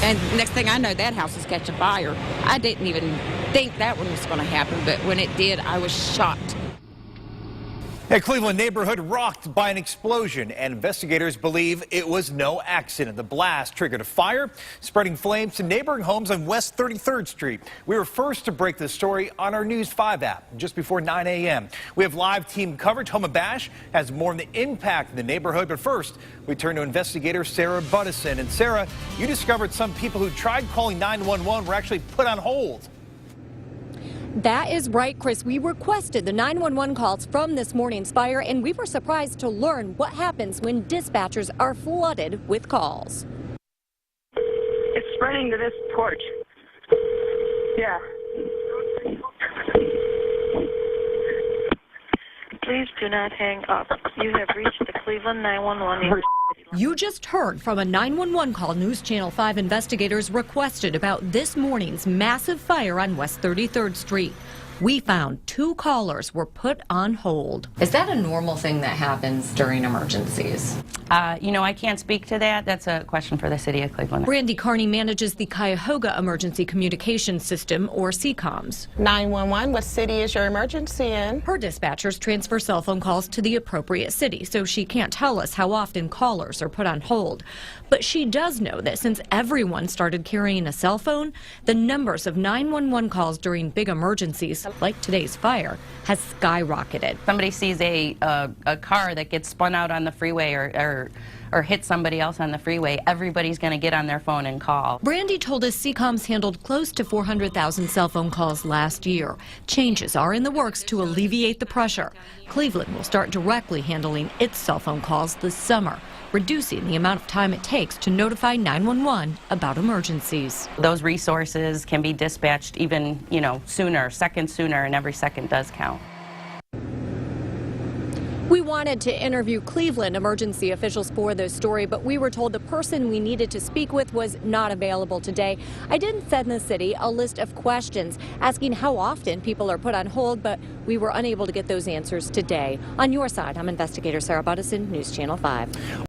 And next thing I know, that house is catching fire. I didn't even think that one was going to happen, but when it did, I was shocked. A Cleveland neighborhood rocked by an explosion, and investigators believe it was no accident. The blast triggered a fire, spreading flames to neighboring homes on West 33rd Street. We were first to break this story on our News 5 app just before 9 a.m. We have live team coverage. Homa Bash has more on the impact in the neighborhood. But first, we turn to investigator Sarah Buttison. And Sarah, you discovered some people who tried calling 911 were actually put on hold. That is right, Chris. We requested the 911 calls from this morning's fire, and we were surprised to learn what happens when dispatchers are flooded with calls. It's spreading to this porch. Yeah. Please do not hang up. You have reached the Cleveland 911. You just heard from a 911 call NewsChannel 5 investigators requested about this morning's massive fire on West 33rd Street. We found 2 callers were put on hold. Is that a normal thing that happens during emergencies? I can't speak to that. That's a question for the city of Cleveland. Brandy Carney manages the Cuyahoga Emergency Communications System, or CCOMS. 911, what city is your emergency in? Her dispatchers transfer cell phone calls to the appropriate city, so she can't tell us how often callers are put on hold. But she does know that since everyone started carrying a cell phone, the numbers of 911 calls during big emergencies, like today's fire, has skyrocketed. Somebody sees a car that gets spun out on the freeway or hits somebody else on the freeway, everybody's going to get on their phone and call. Brandy told us CCOMS handled close to 400,000 cell phone calls last year. Changes are in the works to alleviate the pressure. Cleveland will start directly handling its cell phone calls this summer, reducing the amount of time it takes to notify 911 about emergencies. Those resources can be dispatched even, sooner, seconds sooner, and every second does count. We wanted to interview Cleveland emergency officials for this story, but we were told the person we needed to speak with was not available today. I did send the city a list of questions asking how often people are put on hold, but we were unable to get those answers today. On your side, I'm investigator Sarah Buttison, News Channel 5.